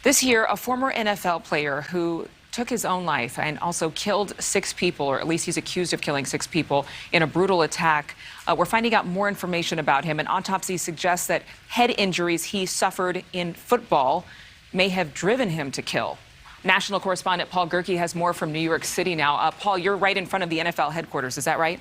This year, a former NFL player who took his own life and also killed 6 people, or at least he's accused of killing 6 people in a brutal attack. We're finding out more information about him. An autopsy suggests that head injuries he suffered in football may have driven him to kill. National correspondent Paul Gerke has more from New York City now. Paul, you're right in front of the NFL headquarters. Is that right?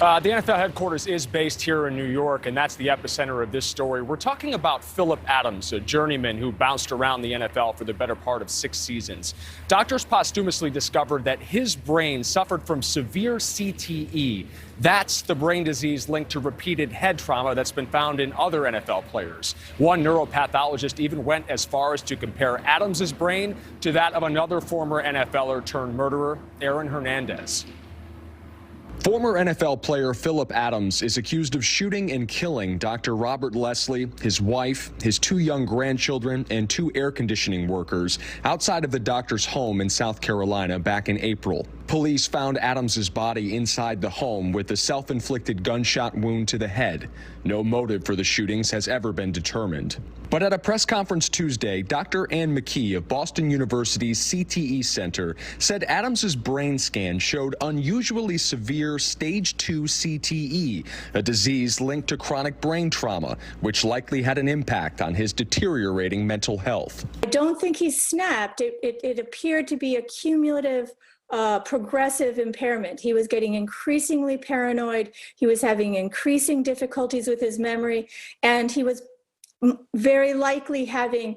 The NFL headquarters is based here in New York, and that's the epicenter of this story. We're talking about Philip Adams, a journeyman who bounced around the NFL for the better part of 6 seasons. Doctors posthumously discovered that his brain suffered from severe CTE. That's the brain disease linked to repeated head trauma that's been found in other NFL players. One neuropathologist even went as far as to compare Adams's brain to that of another former NFLer turned murderer, Aaron Hernandez. Former NFL player Philip Adams is accused of shooting and killing Dr. Robert Leslie, his wife, his 2 young grandchildren, and 2 air conditioning workers outside of the doctor's home in South Carolina back in April. Police found Adams's body inside the home with a self-inflicted gunshot wound to the head. No motive for the shootings has ever been determined. But at a press conference Tuesday, Dr. Ann McKee of Boston University's CTE Center said Adams's brain scan showed unusually severe stage 2 CTE, a disease linked to chronic brain trauma, which likely had an impact on his deteriorating mental health. I don't think he snapped. It appeared to be a cumulative progressive impairment. He was getting increasingly paranoid. He was having increasing difficulties with his memory, and he was very likely having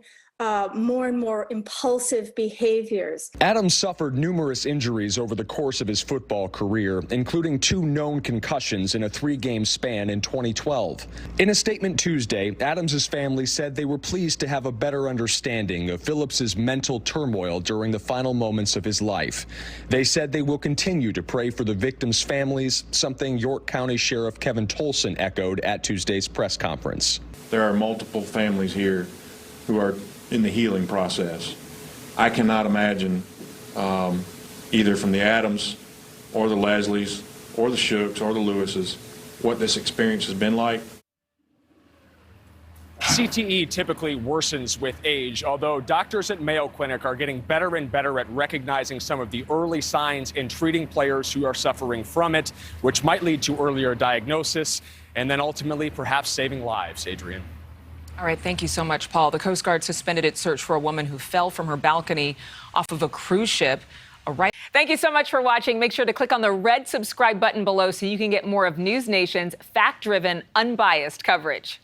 more and more impulsive behaviors. Adams suffered numerous injuries over the course of his football career, including 2 known concussions in a 3-game span in 2012. In a statement Tuesday, Adams's family said they were pleased to have a better understanding of Phillips's mental turmoil during the final moments of his life. They said they will continue to pray for the victims' families, something York County Sheriff Kevin Tolson echoed at Tuesday's press conference. There are multiple families here who are in the healing process. I cannot imagine either from the Adams or the Leslies or the Shooks or the Lewises what this experience has been like. CTE typically worsens with age, although doctors at Mayo Clinic are getting better and better at recognizing some of the early signs in treating players who are suffering from it, which might lead to earlier diagnosis and then ultimately perhaps saving lives. Adrian. All right, thank you so much, Paul. The Coast Guard suspended its search for a woman who fell from her balcony off of a cruise ship. Thank you so much for watching. Make sure to click on the red subscribe button below so you can get more of NewsNation's fact-driven, unbiased coverage.